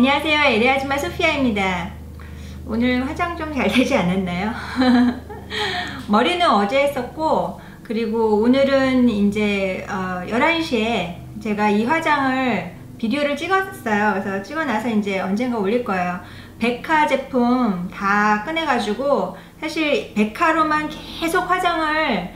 안녕하세요. LA 아줌마 소피아입니다. 오늘 화장 좀 잘 되지 않았나요? 머리는 어제 했었고, 그리고 오늘은 이제 11시에 제가 이 화장을 비디오를 찍었어요. 그래서 찍어 나서 이제 언젠가 올릴 거예요. 백화 제품 다 꺼내가지고, 사실 백화로만 계속 화장을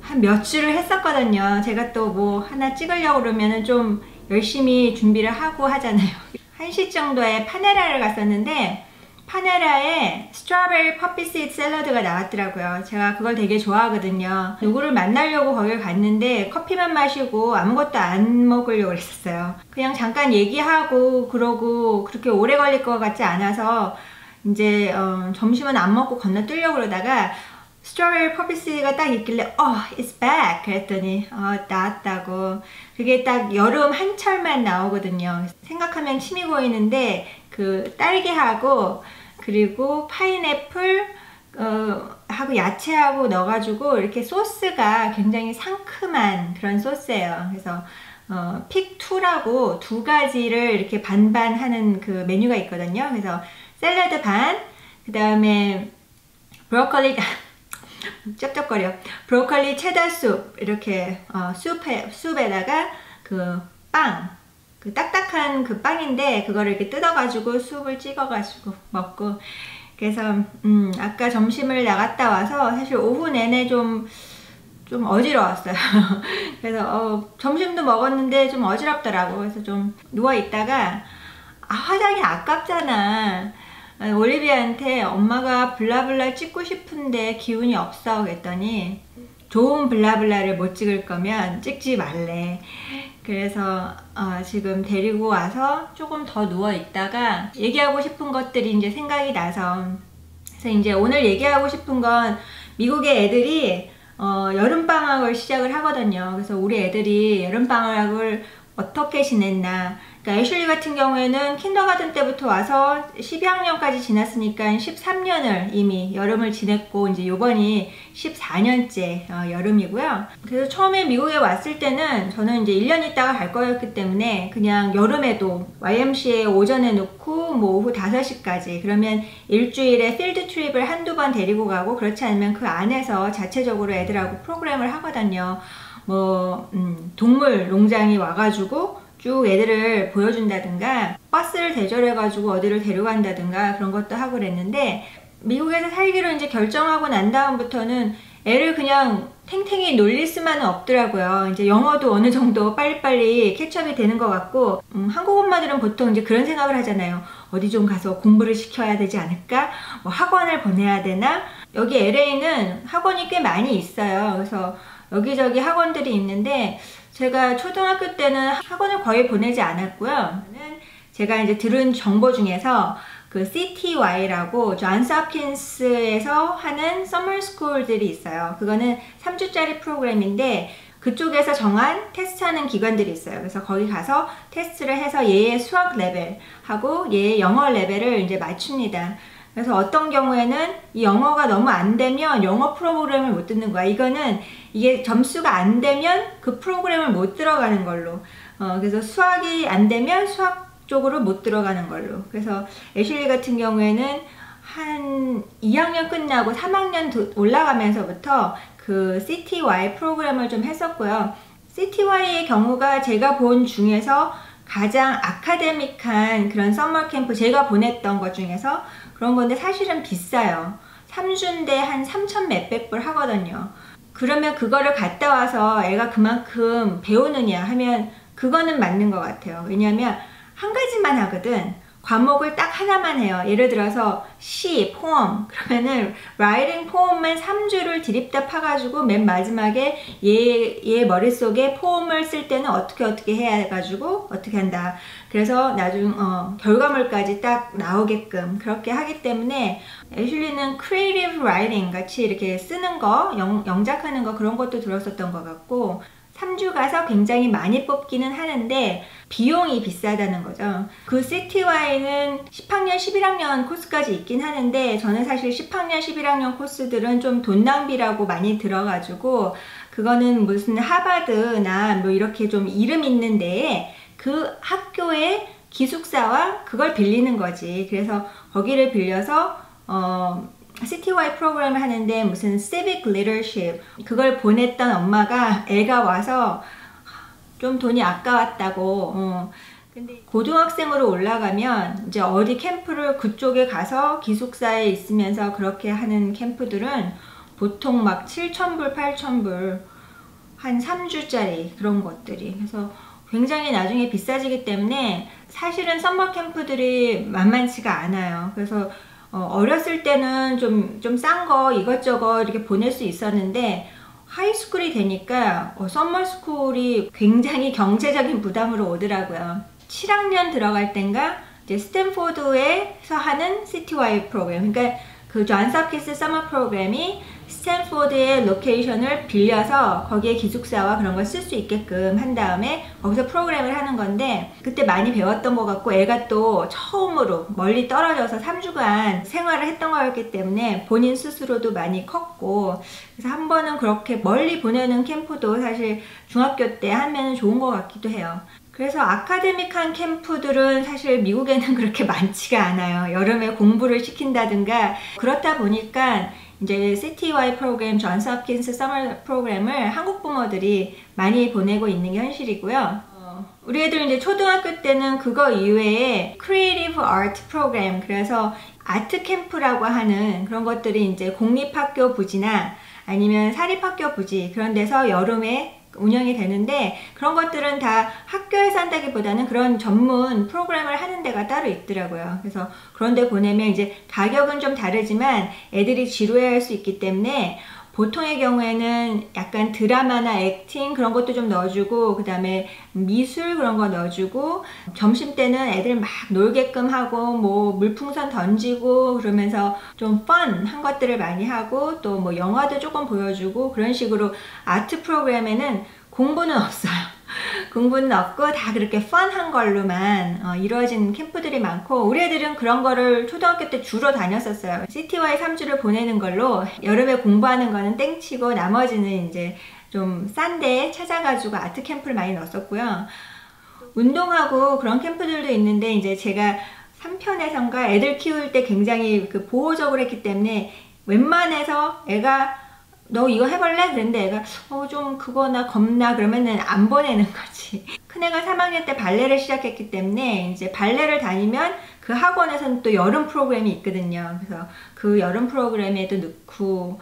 한 몇 주를 했었거든요. 제가 또 뭐 하나 찍으려고 그러면은 좀 열심히 준비를 하고 하잖아요. 1시 정도에 파네라를 갔었는데, 파네라에 스트로베리 퍼피시드 샐러드가 나왔더라고요. 제가 그걸 되게 좋아하거든요. 누구를 만나려고 거길 갔는데 커피만 마시고 아무것도 안 먹으려고 그랬었어요. 그냥 잠깐 얘기하고 그러고 그렇게 오래 걸릴 것 같지 않아서 이제 점심은 안 먹고 건너뛰려고 그러다가 스트로베리 퍼피시드가 딱 있길래 it's back 그랬더니 나왔다고. 그게 딱 여름 한철만 나오거든요. 생각하면 침이 고이는데 그 딸기하고 그리고 파인애플 하고 야채하고 넣어가지고 이렇게 소스가 굉장히 상큼한 그런 소스예요. 그래서 픽2라고 두 가지를 이렇게 반반 하는 그 메뉴가 있거든요. 그래서 샐러드 반, 그 다음에 브로콜리 쩝쩝거려. 브로콜리 체다 숲 이렇게 숲에다가 그 빵, 그 딱딱한 그 빵인데 그거를 이렇게 뜯어가지고 숲을 찍어가지고 먹고. 그래서 아까 점심을 나갔다 와서 사실 오후 내내 좀 어지러웠어요. 그래서 점심도 먹었는데 좀 어지럽더라고. 그래서 좀 누워 있다가 화장이 아깝잖아. 올리비아한테 엄마가 블라블라 찍고 싶은데 기운이 없어 그랬더니 좋은 블라블라를 못 찍을 거면 찍지 말래. 그래서 지금 데리고 와서 조금 더 누워 있다가 얘기하고 싶은 것들이 이제 생각이 나서, 그래서 이제 오늘 얘기하고 싶은 건 미국의 애들이 여름방학을 시작을 하거든요. 그래서 우리 애들이 여름방학을 어떻게 지냈나. 그러니까 애슐리 같은 경우에는 킨더가든 때부터 와서 12학년까지 지났으니까 13년을 이미 여름을 지냈고, 이제 요번이 14년째 여름이고요. 그래서 처음에 미국에 왔을 때는 저는 이제 1년 있다가 갈 거였기 때문에 그냥 여름에도 YMCA 오전에 놓고 뭐 오후 5시까지, 그러면 일주일에 필드 트립을 한두 번 데리고 가고, 그렇지 않으면 그 안에서 자체적으로 애들하고 프로그램을 하거든요. 뭐 동물 농장이 와가지고 쭉 애들을 보여준다든가, 버스를 대절해가지고 어디를 데려간다든가 그런 것도 하고 그랬는데, 미국에서 살기로 이제 결정하고 난 다음부터는 애를 그냥 탱탱이 놀릴 수만은 없더라고요. 이제 영어도 어느 정도 빨리빨리 캐치업이 되는 것 같고, 한국 엄마들은 보통 이제 그런 생각을 하잖아요. 어디 좀 가서 공부를 시켜야 되지 않을까? 뭐 학원을 보내야 되나? 여기 LA는 학원이 꽤 많이 있어요. 그래서 여기저기 학원들이 있는데, 제가 초등학교 때는 학원을 거의 보내지 않았고요. 제가 이제 들은 정보 중에서 그 CTY라고 존스 홉킨스에서 하는 서머 스쿨들이 있어요. 그거는 3주짜리 프로그램인데 그쪽에서 정한 테스트하는 기관들이 있어요. 그래서 거기 가서 테스트를 해서 얘의 수학 레벨하고 얘의 영어 레벨을 이제 맞춥니다. 그래서 어떤 경우에는 이 영어가 너무 안 되면 영어 프로그램을 못 듣는 거야. 이게 점수가 안 되면 그 프로그램을 못 들어가는 걸로. 그래서 수학이 안 되면 수학 쪽으로 못 들어가는 걸로. 그래서 애슐리 같은 경우에는 한 2학년 끝나고 3학년 올라가면서부터 그 CTY 프로그램을 좀 했었고요. CTY의 경우가 제가 본 중에서 가장 아카데믹한 그런 서머 캠프, 제가 보냈던 것 중에서 그런 건데 사실은 비싸요. 3주인데 한 3,000 몇백 불 하거든요. 그러면 그거를 갔다 와서 애가 그만큼 배우느냐 하면 그거는 맞는 것 같아요. 왜냐하면 한 가지만 하거든. 과목을 딱 하나만 해요. 예를 들어서 시, 포엠, 그러면은 라이팅 포엠만 3주를 드립다 파가지고 맨 마지막에 얘 머릿속에 포엠을 쓸 때는 어떻게 해야 해가지고 어떻게 한다. 그래서 나중 결과물까지 딱 나오게끔 그렇게 하기 때문에, 애슐리는 크리에이티브 라이팅 같이 이렇게 쓰는 거, 영작하는 거 그런 것도 들었었던 것 같고, 3주 가서 굉장히 많이 뽑기는 하는데 비용이 비싸다는 거죠. 그 CTY는 10학년, 11학년 코스까지 있긴 하는데, 저는 사실 10학년, 11학년 코스들은 좀 돈 낭비라고 많이 들어가지고, 그거는 무슨 하버드나 뭐 이렇게 좀 이름 있는 데에 그 학교에 기숙사와 그걸 빌리는 거지. 그래서 거기를 빌려서 CTY 프로그램을 하는데 무슨 civic leadership 그걸 보냈던 엄마가 애가 와서 좀 돈이 아까웠다고. 근데 고등학생으로 올라가면 이제 어디 캠프를 그쪽에 가서 기숙사에 있으면서 그렇게 하는 캠프들은 보통 막 7,000불, 8,000불 한 3주짜리 그런 것들이. 그래서 굉장히 나중에 비싸지기 때문에 사실은 썸머 캠프들이 만만치가 않아요. 그래서 어렸을 때는 좀 싼 거 이것저것 이렇게 보낼 수 있었는데 하이스쿨이 되니까 썸머스쿨이 굉장히 경제적인 부담으로 오더라고요. 7학년 들어갈 땐가 이제 스탠포드에서 하는 CTY 프로그램, 그러니까 그 존스 홉킨스 서머 프로그램이 스탠포드의 로케이션을 빌려서 거기에 기숙사와 그런 걸 쓸 수 있게끔 한 다음에 거기서 프로그램을 하는 건데, 그때 많이 배웠던 것 같고 애가 또 처음으로 멀리 떨어져서 3주간 생활을 했던 거였기 때문에 본인 스스로도 많이 컸고, 그래서 한 번은 그렇게 멀리 보내는 캠프도 사실 중학교 때 하면 좋은 것 같기도 해요. 그래서 아카데믹한 캠프들은 사실 미국에는 그렇게 많지가 않아요. 여름에 공부를 시킨다든가. 그렇다 보니까 이제 CTY 프로그램, 존스 홉킨스 서머 프로그램을 한국 부모들이 많이 보내고 있는 게 현실이고요. 우리 애들 이제 초등학교 때는 그거 이외에 크리에이티브 아트 프로그램, 그래서 아트 캠프라고 하는 그런 것들이 이제 공립학교 부지나 아니면 사립학교 부지 그런 데서 여름에 운영이 되는데, 그런 것들은 다 학교에서 한다기보다는 그런 전문 프로그램을 하는 데가 따로 있더라고요. 그래서 그런 데 보내면 이제 가격은 좀 다르지만 애들이 지루해할 수 있기 때문에 보통의 경우에는 약간 드라마나 액팅 그런 것도 좀 넣어주고, 그 다음에 미술 그런 거 넣어주고, 점심 때는 애들 막 놀게끔 하고 뭐 물풍선 던지고 그러면서 좀 펀한 것들을 많이 하고, 또 뭐 영화도 조금 보여주고, 그런 식으로 아트 프로그램에는 공부는 없어요. 공부는 없고 다 그렇게 펀한 걸로만 이루어진 캠프들이 많고, 우리 애들은 그런 거를 초등학교 때 주로 다녔었어요. CTY 3주를 보내는 걸로 여름에 공부하는 거는 땡치고 나머지는 이제 좀 싼 데 찾아가지고 아트 캠프를 많이 넣었었고요. 운동하고 그런 캠프들도 있는데, 이제 제가 3편에선가 애들 키울 때 굉장히 그 보호적으로 했기 때문에 웬만해서 애가 너 이거 해볼래? 그랬는데 애가 좀 그거 나 겁나 그러면은 안 보내는 거지. 큰애가 3학년 때 발레를 시작했기 때문에 이제 발레를 다니면 그 학원에서는 또 여름 프로그램이 있거든요. 그래서 그 여름 프로그램에도 넣고,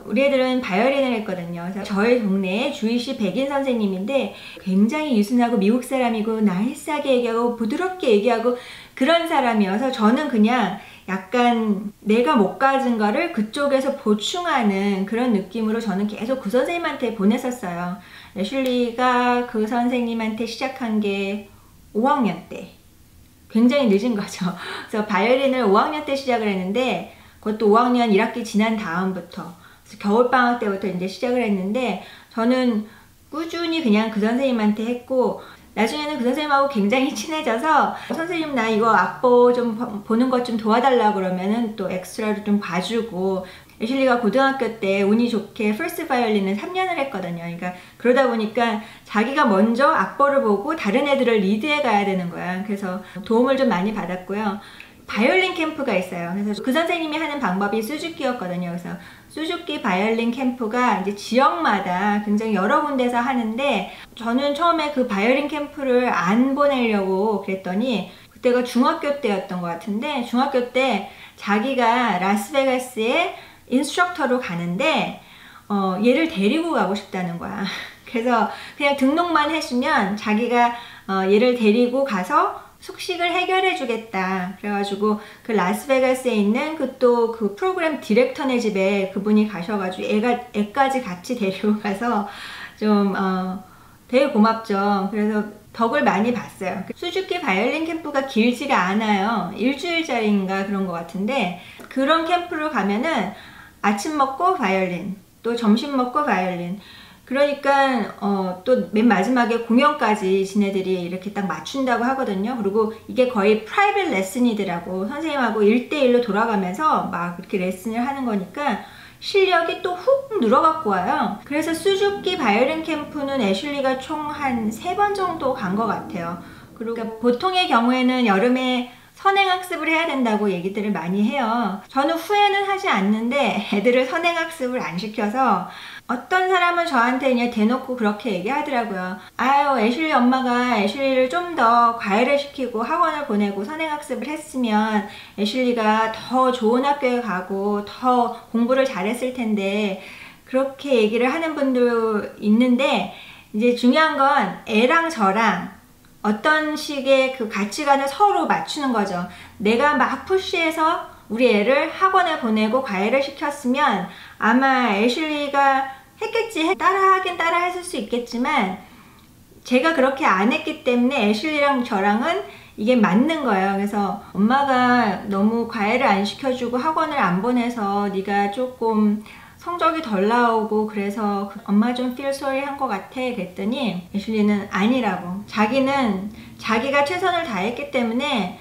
우리 애들은 바이올린을 했거든요. 그래서 저희 동네에 주희씨 백인 선생님인데 굉장히 유순하고 미국 사람이고 나이스하게 얘기하고 부드럽게 얘기하고 그런 사람이어서 저는 그냥 약간 내가 못 가진 거를 그쪽에서 보충하는 그런 느낌으로 저는 계속 그 선생님한테 보냈었어요. 애슐리가 그 선생님한테 시작한 게 5학년 때. 굉장히 늦은 거죠. 그래서 바이올린을 5학년 때 시작을 했는데, 그것도 5학년 1학기 지난 다음부터, 그래서 겨울방학 때부터 이제 시작을 했는데, 저는 꾸준히 그냥 그 선생님한테 했고, 나중에는 그 선생님하고 굉장히 친해져서 선생님 나 이거 악보 좀 보는 것 좀 도와달라고 그러면은 또 엑스트라로 좀 봐주고, 애슐리가 고등학교 때 운이 좋게 퍼스트 바이올린을 3년을 했거든요. 그러니까 그러다 보니까 자기가 먼저 악보를 보고 다른 애들을 리드해 가야 되는 거야. 그래서 도움을 좀 많이 받았고요. 바이올린 캠프가 있어요. 그래서 그 선생님이 하는 방법이 수주키였거든요. 그래서 수주키 바이올린 캠프가 이제 지역마다 굉장히 여러 군데서 하는데, 저는 처음에 그 바이올린 캠프를 안 보내려고 그랬더니 그때가 중학교 때였던 것 같은데, 중학교 때 자기가 라스베가스에 인스트럭터로 가는데 얘를 데리고 가고 싶다는 거야. 그래서 그냥 등록만 해주면 자기가 얘를 데리고 가서 숙식을 해결해 주겠다. 그래가지고 그 라스베가스에 있는 그 프로그램 디렉터네 집에 그분이 가셔가지고 애까지 같이 데리고 가서 좀 되게 고맙죠. 그래서 덕을 많이 봤어요. 수주키 바이올린 캠프가 길지가 않아요. 일주일짜리인가 그런 것 같은데, 그런 캠프를 가면은 아침 먹고 바이올린, 또 점심 먹고 바이올린, 그러니까 또 맨 마지막에 공연까지 지네들이 이렇게 딱 맞춘다고 하거든요. 그리고 이게 거의 프라이빗 레슨이더라고. 선생님하고 1대1로 돌아가면서 막 이렇게 레슨을 하는 거니까 실력이 또 훅 늘어갖고 와요. 그래서 수주키 바이올린 캠프는 애슐리가 총 한 3번 정도 간 것 같아요. 그리고 보통의 경우에는 여름에 선행학습을 해야 된다고 얘기들을 많이 해요. 저는 후회는 하지 않는데 애들을 선행학습을 안 시켜서 어떤 사람은 저한테 그냥 대놓고 그렇게 얘기하더라고요. 아유, 애슐리 엄마가 애슐리를 좀 더 과외를 시키고 학원을 보내고 선행학습을 했으면 애슐리가 더 좋은 학교에 가고 더 공부를 잘했을 텐데, 그렇게 얘기를 하는 분도 있는데, 이제 중요한 건 애랑 저랑 어떤 식의 그 가치관을 서로 맞추는 거죠. 내가 막 푸시해서 우리 애를 학원에 보내고 과외를 시켰으면 아마 애슐리가 했겠지. 따라하긴 따라 했을 수 있겠지만 제가 그렇게 안 했기 때문에 애슐리랑 저랑은 이게 맞는 거예요. 그래서 엄마가 너무 과외를 안 시켜주고 학원을 안 보내서 네가 조금 성적이 덜 나오고 그래서 엄마 좀 feel sorry 한 것 같아 그랬더니 애슐리는 아니라고, 자기는 자기가 최선을 다했기 때문에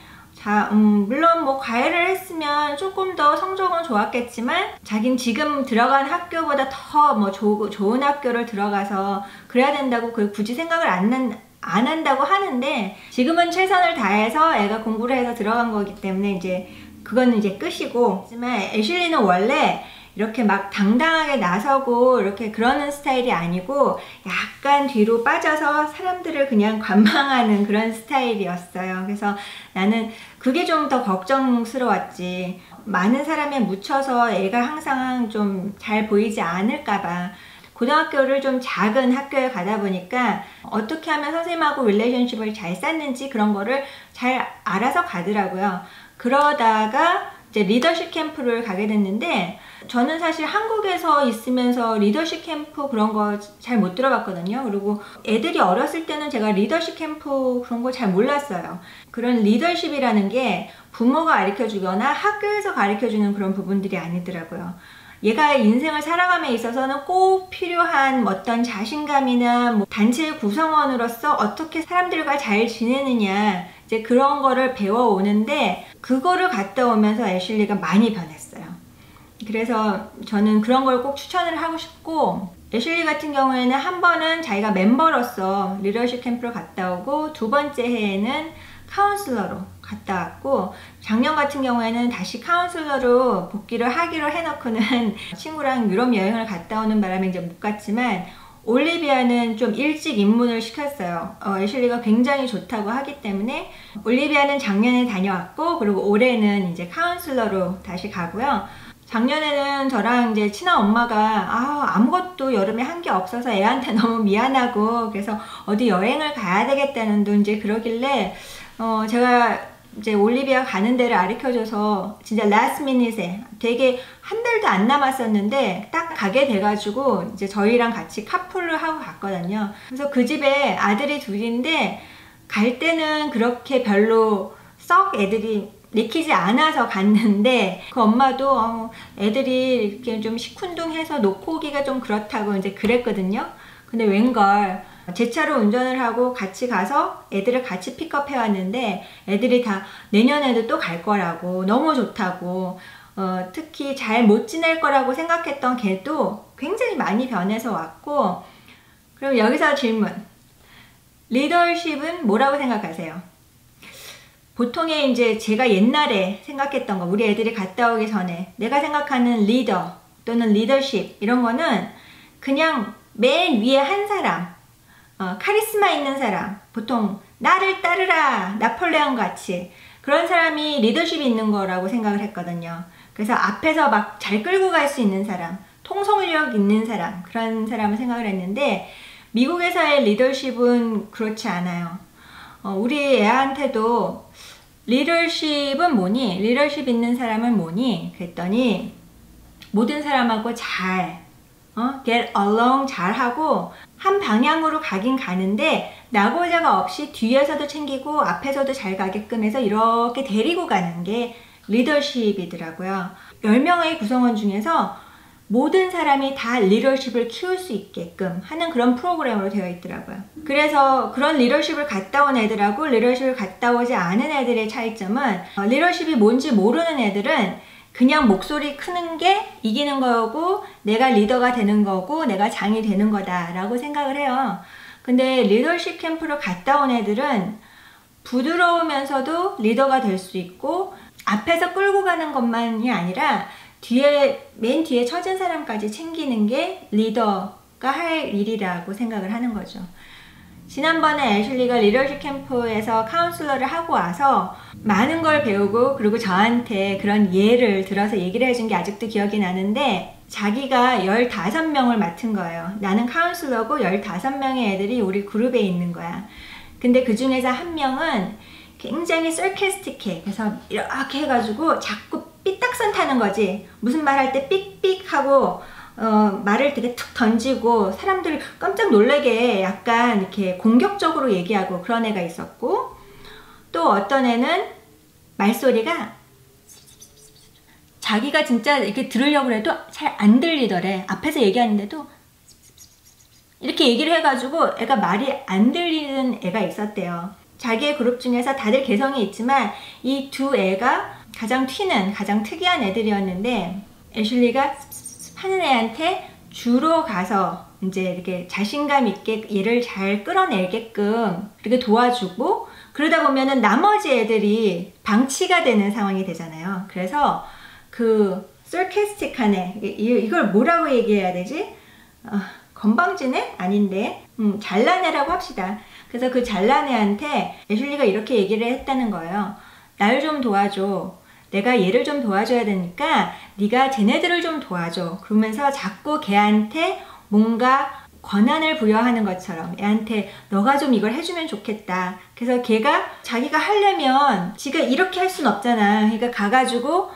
물론 뭐 과외를 했으면 조금 더 성적은 좋았겠지만 자긴 지금 들어간 학교보다 더 뭐 좋은 학교를 들어가서 그래야 된다고 굳이 생각을 안 한다고 하는데, 지금은 최선을 다해서 애가 공부를 해서 들어간 거기 때문에 이제 그거는 이제 끝이고, 하지만 애슐리는 원래 이렇게 막 당당하게 나서고 이렇게 그러는 스타일이 아니고 약간 뒤로 빠져서 사람들을 그냥 관망하는 그런 스타일이었어요. 그래서 나는 그게 좀 더 걱정스러웠지. 많은 사람에 묻혀서 애가 항상 좀 잘 보이지 않을까봐. 고등학교를 좀 작은 학교에 가다 보니까 어떻게 하면 선생님하고 릴레이션십을 잘 쌓는지 그런 거를 잘 알아서 가더라고요. 그러다가 이제 리더십 캠프를 가게 됐는데, 저는 사실 한국에서 있으면서 리더십 캠프 그런 거 잘 못 들어봤거든요. 그리고 애들이 어렸을 때는 제가 리더십 캠프 그런 거 잘 몰랐어요. 그런 리더십이라는 게 부모가 가르쳐주거나 학교에서 가르쳐주는 그런 부분들이 아니더라고요. 얘가 인생을 살아감에 있어서는 꼭 필요한 어떤 자신감이나 뭐 단체의 구성원으로서 어떻게 사람들과 잘 지내느냐, 이제 그런 거를 배워오는데, 그거를 갔다 오면서 애슐리가 많이 변했어요. 그래서 저는 그런 걸 꼭 추천을 하고 싶고, 애슐리 같은 경우에는 한 번은 자기가 멤버로서 리더십 캠프를 갔다 오고, 두 번째 해에는 카운슬러로 갔다 왔고, 작년 같은 경우에는 다시 카운슬러로 복귀를 하기로 해놓고는 친구랑 유럽 여행을 갔다 오는 바람에 이제 못 갔지만, 올리비아는 좀 일찍 입문을 시켰어요. 애슐리가 굉장히 좋다고 하기 때문에 올리비아는 작년에 다녀왔고, 그리고 올해는 이제 카운슬러로 다시 가고요. 작년에는 저랑 이제 친한 엄마가 아무것도 여름에 한 게 없어서 애한테 너무 미안하고 그래서 어디 여행을 가야 되겠다는 둥 이제 그러길래 제가 이제 올리비아 가는 데를 가르쳐줘서 진짜 라스트 미닛에 되게 한 달도 안 남았었는데 딱 가게 돼가지고 이제 저희랑 같이 카풀을 하고 갔거든요. 그래서 그 집에 아들이 둘인데 갈 때는 그렇게 별로 썩 애들이 내키지 않아서 갔는데, 그 엄마도 애들이 이렇게 좀 시큰둥해서 놓고 오기가 좀 그렇다고 이제 그랬거든요. 근데 웬걸 제 차로 운전을 하고 같이 가서 애들을 같이 픽업해 왔는데 애들이 다 내년에도 또 갈 거라고, 너무 좋다고, 특히 잘 못 지낼 거라고 생각했던 걔도 굉장히 많이 변해서 왔고. 그럼 여기서 질문, 리더십은 뭐라고 생각하세요? 보통의 이제 제가 옛날에 생각했던 거, 우리 애들이 갔다 오기 전에 내가 생각하는 리더 또는 리더십 이런 거는 그냥 맨 위에 한 사람, 카리스마 있는 사람, 보통 나를 따르라, 나폴레옹 같이 그런 사람이 리더십이 있는 거라고 생각을 했거든요. 그래서 앞에서 막 잘 끌고 갈 수 있는 사람, 통솔력 있는 사람, 그런 사람을 생각을 했는데, 미국에서의 리더십은 그렇지 않아요. 우리 애한테도 리더십은 뭐니? 리더십 있는 사람은 뭐니? 그랬더니 모든 사람하고 잘 get along 잘하고 한 방향으로 가긴 가는데 나고자가 없이 뒤에서도 챙기고 앞에서도 잘 가게끔 해서 이렇게 데리고 가는 게 리더십이더라고요. 10명의 구성원 중에서 모든 사람이 다 리더십을 키울 수 있게끔 하는 그런 프로그램으로 되어 있더라고요. 그래서 그런 리더십을 갔다 온 애들하고 리더십을 갔다 오지 않은 애들의 차이점은, 리더십이 뭔지 모르는 애들은 그냥 목소리 크는 게 이기는 거고 내가 리더가 되는 거고 내가 장이 되는 거다 라고 생각을 해요. 근데 리더십 캠프를 갔다 온 애들은 부드러우면서도 리더가 될 수 있고 앞에서 끌고 가는 것만이 아니라 맨 뒤에 처진 사람까지 챙기는 게 리더가 할 일이라고 생각을 하는 거죠. 지난번에 애슐리가 리더십 캠프에서 카운슬러를 하고 와서 많은 걸 배우고 그리고 저한테 그런 예를 들어서 얘기를 해준 게 아직도 기억이 나는데 자기가 15명을 맡은 거예요. 나는 카운슬러고 15명의 애들이 우리 그룹에 있는 거야. 근데 그 중에서 한 명은 굉장히 sarcastic해. 그래서 이렇게 해가지고 자꾸 삐딱선 타는 거지. 무슨 말 할 때 삑삑하고 말을 되게 툭 던지고 사람들을 깜짝 놀라게 약간 이렇게 공격적으로 얘기하고 그런 애가 있었고, 또 어떤 애는 말소리가 자기가 진짜 이렇게 들으려고 해도 잘 안 들리더래. 앞에서 얘기하는데도 이렇게 얘기를 해가지고 애가 말이 안 들리는 애가 있었대요. 자기의 그룹 중에서 다들 개성이 있지만 이 두 애가 가장 튀는, 가장 특이한 애들이었는데 애슐리가 하는 애한테 주로 가서 이제 이렇게 자신감 있게 얘를 잘 끌어내게끔 이렇게 도와주고, 그러다 보면은 나머지 애들이 방치가 되는 상황이 되잖아요. 그래서 그 sarcastic한 애, 이걸 뭐라고 얘기해야 되지? 건방진 애? 아닌데 잘난 애라고 합시다. 그래서 그 잘난 애한테 애슐리가 이렇게 얘기를 했다는 거예요. 날 좀 도와줘. 내가 얘를 좀 도와줘야 되니까 네가 쟤네들을 좀 도와줘. 그러면서 자꾸 걔한테 뭔가 권한을 부여하는 것처럼 애한테 너가 좀 이걸 해주면 좋겠다. 그래서 걔가 자기가 하려면 지가 이렇게 할 순 없잖아. 그러니까 가가지고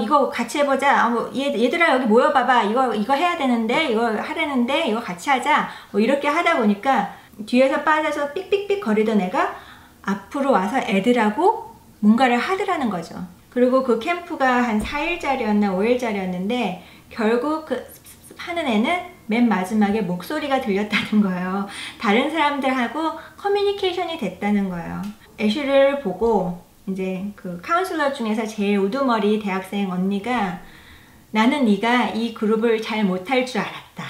이거 같이 해보자. 얘들아 여기 모여봐봐. 이거 해야 되는데, 이거 하려는데, 이거 같이 하자. 이렇게 하다 보니까 뒤에서 빠져서 삑삑삑 거리던 애가 앞으로 와서 애들하고 뭔가를 하더라는 거죠. 그리고 그 캠프가 한 4일짜리였나 5일짜리였는데 결국 그 하는 애는 맨 마지막에 목소리가 들렸다는 거예요. 다른 사람들하고 커뮤니케이션이 됐다는 거예요. 애슐리를 보고 이제 그 카운슬러 중에서 제일 우두머리 대학생 언니가 나는 네가 이 그룹을 잘 못할 줄 알았다.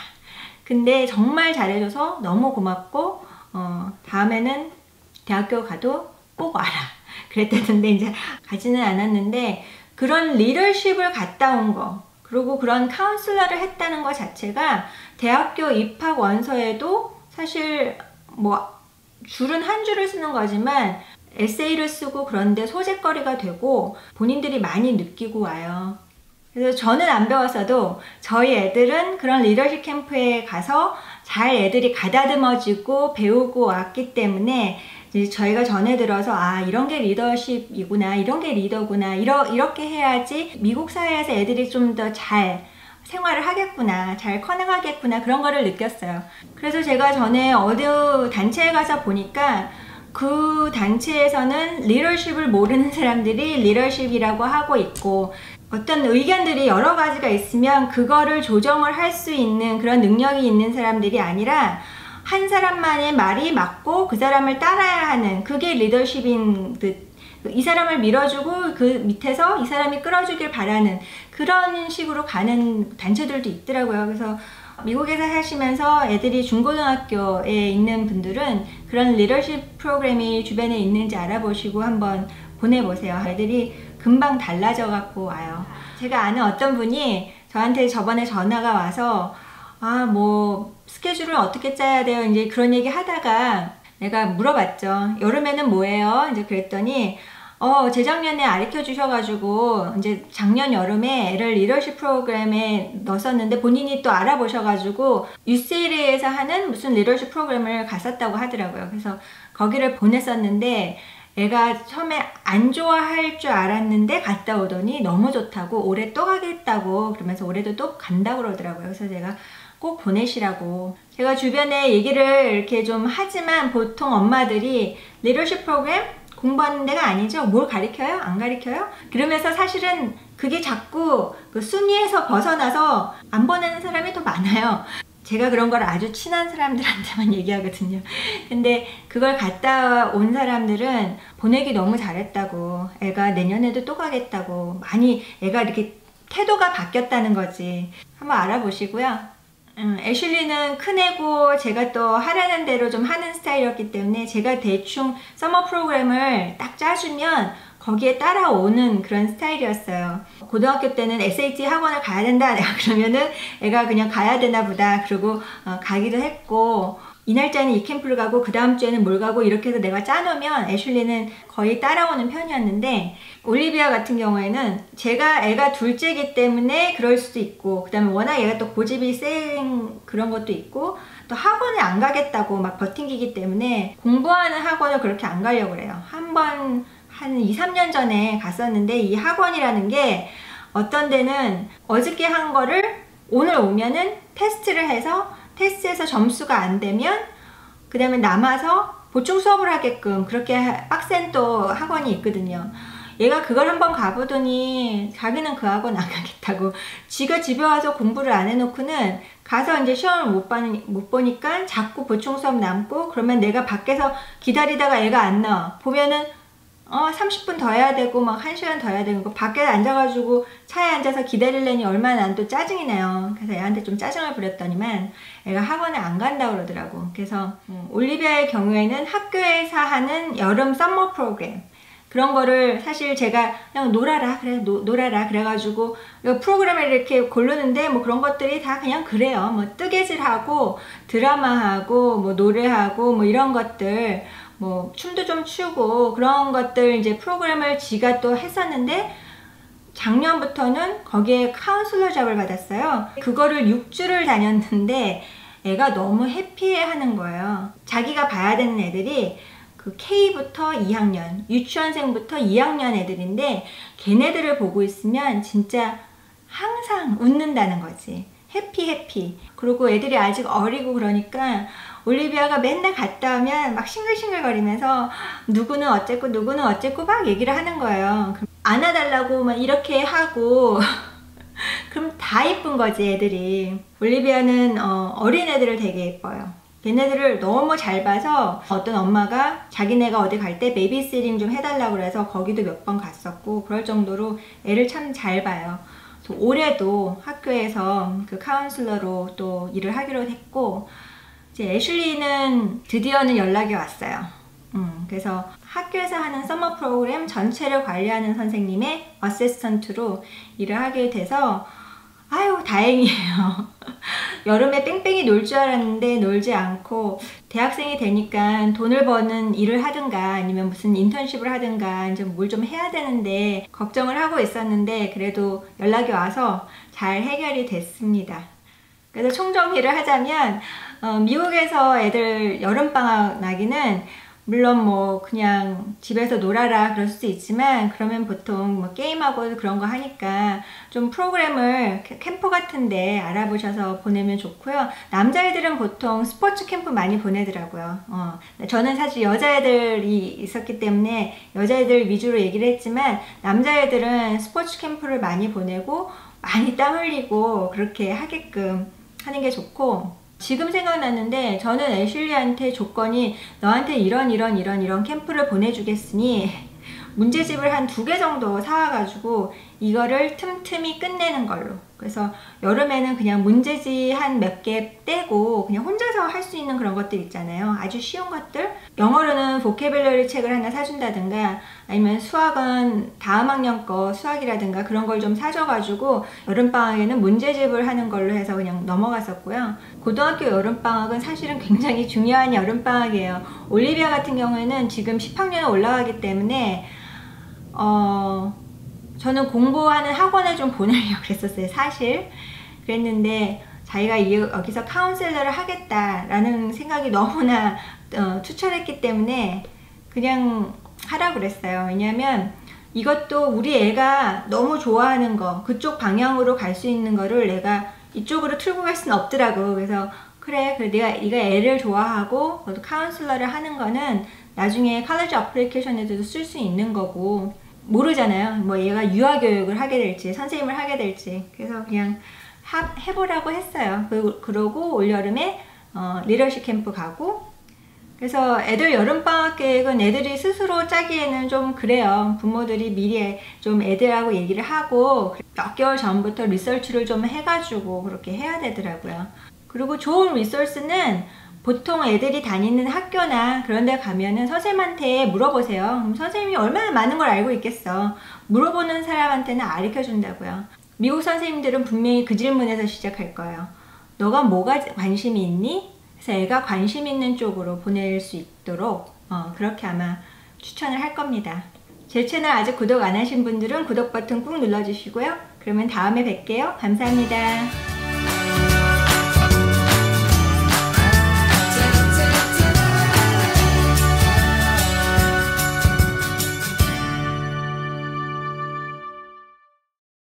근데 정말 잘해줘서 너무 고맙고 다음에는 대학교 가도 꼭 와라. 그랬다는데 이제 가지는 않았는데 그런 리더십을 갔다 온 거, 그리고 그런 카운슬러를 했다는 것 자체가 대학교 입학 원서에도 사실 뭐 줄은 한 줄을 쓰는 거지만 에세이를 쓰고 그런데 소재거리가 되고 본인들이 많이 느끼고 와요. 그래서 저는 안 배웠어도 저희 애들은 그런 리더십 캠프에 가서 잘 애들이 가다듬어지고 배우고 왔기 때문에 이제 저희가 전에 들어서 이런 게 리더십이구나, 이런 게 리더구나, 이렇게 해야지 미국 사회에서 애들이 좀 더 잘 생활을 하겠구나, 잘 커나가겠구나, 그런 거를 느꼈어요. 그래서 제가 전에 어느 단체에 가서 보니까 그 단체에서는 리더십을 모르는 사람들이 리더십이라고 하고 있고, 어떤 의견들이 여러 가지가 있으면 그거를 조정을 할 수 있는 그런 능력이 있는 사람들이 아니라 한 사람만의 말이 맞고 그 사람을 따라야 하는, 그게 리더십인 듯, 이 사람을 밀어주고 그 밑에서 이 사람이 끌어주길 바라는 그런 식으로 가는 단체들도 있더라고요. 그래서 미국에서 사시면서 애들이 중고등학교에 있는 분들은 그런 리더십 프로그램이 주변에 있는지 알아보시고 한번 보내보세요. 애들이 금방 달라져 갖고 와요. 제가 아는 어떤 분이 저한테 저번에 전화가 와서 뭐 스케줄을 어떻게 짜야 돼요? 이제 그런 얘기 하다가 내가 물어봤죠. 여름에는 뭐예요? 이제 그랬더니 재작년에 가르쳐 주셔가지고 이제 작년 여름에 애를 리더십 프로그램에 넣었었는데 본인이 또 알아보셔가지고 UCLA에서 하는 무슨 리더십 프로그램을 갔었다고 하더라고요. 그래서 거기를 보냈었는데 애가 처음에 안 좋아할 줄 알았는데 갔다 오더니 너무 좋다고 올해 또 가겠다고 그러면서 올해도 또 간다고 그러더라고요. 그래서 제가 꼭 보내시라고, 제가 주변에 얘기를 이렇게 좀 하지만 보통 엄마들이 리더십 프로그램 공부하는 데가 아니죠. 뭘 가르쳐요? 안 가르쳐요? 그러면서 사실은 그게 자꾸 그 순위에서 벗어나서 안 보내는 사람이 더 많아요. 제가 그런 걸 아주 친한 사람들한테만 얘기하거든요. 근데 그걸 갔다 온 사람들은 보내기 너무 잘했다고, 애가 내년에도 또 가겠다고, 많이 애가 이렇게 태도가 바뀌었다는 거지. 한번 알아보시고요. 애슐리는 큰 애고 제가 또 하라는 대로 좀 하는 스타일이었기 때문에 제가 대충 서머 프로그램을 딱 짜주면 거기에 따라오는 그런 스타일이었어요. 고등학교 때는 SAT 학원을 가야 된다 내가 그러면은 애가 그냥 가야 되나 보다 그러고 가기도 했고, 이 날짜는 이 캠프를 가고 그 다음 주에는 뭘 가고 이렇게 해서 내가 짜놓으면 애슐리는 거의 따라오는 편이었는데, 올리비아 같은 경우에는 제가 애가 둘째이기 때문에 그럴 수도 있고, 그 다음에 워낙 얘가 또 고집이 센 그런 것도 있고, 또 학원을 안 가겠다고 막 버팅기기 때문에 공부하는 학원을 그렇게 안 가려고 그래요. 한 2, 3년 전에 갔었는데, 이 학원이라는 게 어떤 데는 어저께 한 거를 오늘 오면은 테스트를 해서 테스트에서 점수가 안 되면 그 다음에 남아서 보충 수업을 하게끔 그렇게 빡센 또 학원이 있거든요. 얘가 그걸 한번 가보더니 자기는 그 학원 안 가겠다고, 지가 집에 와서 공부를 안 해놓고는 가서 이제 시험을 못 보니까 자꾸 보충 수업 남고, 그러면 내가 밖에서 기다리다가 얘가 안 나와 보면은 30분 더 해야 되고 막 1시간 더 해야 되고, 밖에 앉아가지고 차에 앉아서 기다리려니 얼마나 난 또 짜증이 나요. 그래서 애한테 좀 짜증을 부렸더니만 애가 학원에 안 간다고 그러더라고. 그래서 올리비아의 경우에는 학교에서 하는 여름 썸머 프로그램, 그런 거를 사실 제가 그냥 놀아라 그래 놀아라 그래가지고 프로그램을 이렇게 고르는데, 뭐 그런 것들이 다 그냥 그래요. 뭐 뜨개질하고 드라마하고 뭐 노래하고 뭐 이런 것들, 뭐 춤도 좀 추고 그런 것들 이제 프로그램을 지가 또 했었는데, 작년부터는 거기에 카운슬러 잡을 받았어요. 그거를 6주를 다녔는데 애가 너무 해피해 하는 거예요. 자기가 봐야 되는 애들이 그 K부터 2학년, 유치원생부터 2학년 애들인데, 걔네들을 보고 있으면 진짜 항상 웃는다는 거지. 해피. 그리고 애들이 아직 어리고 그러니까 올리비아가 맨날 갔다 오면 막 싱글싱글거리면서 누구는 어쨌고 누구는 어쨌고 막 얘기를 하는 거예요. 안아달라고 막 이렇게 하고 그럼 다 예쁜 거지 애들이. 올리비아는 어린 애들을 되게 예뻐요. 걔네들을 너무 잘 봐서 어떤 엄마가 자기네가 어디 갈 때 베이비시팅 좀 해달라고 그래서 거기도 몇 번 갔었고, 그럴 정도로 애를 참 잘 봐요. 올해도 학교에서 그 카운슬러로 또 일을 하기로 했고, 이제 애슐리는 드디어는 연락이 왔어요. 그래서 학교에서 하는 서머 프로그램 전체를 관리하는 선생님의 어시스턴트로 일을 하게 돼서 아유 다행이에요. 여름에 뺑뺑이 놀 줄 알았는데 놀지 않고, 대학생이 되니까 돈을 버는 일을 하든가 아니면 무슨 인턴십을 하든가 이제 뭘 좀 해야 되는데 걱정을 하고 있었는데, 그래도 연락이 와서 잘 해결이 됐습니다. 그래서 총정리를 하자면 미국에서 애들 여름방학 나기는 물론 뭐 그냥 집에서 놀아라 그럴 수도 있지만, 그러면 보통 뭐 게임하고 그런 거 하니까 좀 프로그램을 캠프 같은데 알아보셔서 보내면 좋고요. 남자애들은 보통 스포츠 캠프 많이 보내더라고요. 저는 사실 여자애들이 있었기 때문에 여자애들 위주로 얘기를 했지만, 남자애들은 스포츠 캠프를 많이 보내고 많이 땀 흘리고 그렇게 하게끔 하는 게 좋고, 지금 생각났는데 저는 애슐리한테 조건이 너한테 이런 캠프를 보내주겠으니 문제집을 한 2개 정도 사와가지고 이거를 틈틈이 끝내는 걸로. 그래서 여름에는 그냥 문제집 한 몇 개 떼고 그냥 혼자서 할 수 있는 그런 것들 있잖아요. 아주 쉬운 것들. 영어로는 보캐블러리 책을 하나 사준다든가, 아니면 수학은 다음 학년 거 수학이라든가 그런 걸 좀 사줘가지고 여름방학에는 문제집을 하는 걸로 해서 그냥 넘어갔었고요. 고등학교 여름방학은 사실은 굉장히 중요한 여름방학이에요. 올리비아 같은 경우에는 지금 10학년에 올라가기 때문에 저는 공부하는 학원에 좀 보내려고 그랬었어요, 사실. 그랬는데 자기가 여기서 카운셀러를 하겠다라는 생각이 너무나 투철했기 때문에 그냥 하라고 그랬어요. 왜냐면 이것도 우리 애가 너무 좋아하는 거, 그쪽 방향으로 갈 수 있는 거를 내가 이쪽으로 틀고 갈 수는 없더라고. 그래서 그래 네가 애를 좋아하고 너도 카운슬러를 하는 거는 나중에 칼리지 어플리케이션에도 쓸 수 있는 거고, 모르잖아요. 뭐 얘가 유아교육을 하게 될지 선생님을 하게 될지. 그래서 그냥 해보라고 했어요. 그러고 올여름에 리더십 캠프 가고. 그래서 애들 여름방학 계획은 애들이 스스로 짜기에는 좀 그래요. 부모들이 미리 좀 애들하고 얘기를 하고 몇 개월 전부터 리서치를 좀 해가지고 그렇게 해야 되더라고요. 그리고 좋은 리소스는 보통 애들이 다니는 학교나 그런 데 가면은 선생님한테 물어보세요. 그럼 선생님이 얼마나 많은 걸 알고 있겠어. 물어보는 사람한테는 가르쳐 준다고요. 미국 선생님들은 분명히 그 질문에서 시작할 거예요. 너가 뭐가 관심이 있니? 그래서 애가 관심 있는 쪽으로 보낼 수 있도록 그렇게 아마 추천을 할 겁니다. 제 채널 아직 구독 안 하신 분들은 구독 버튼 꾹 눌러주시고요. 그러면 다음에 뵐게요. 감사합니다.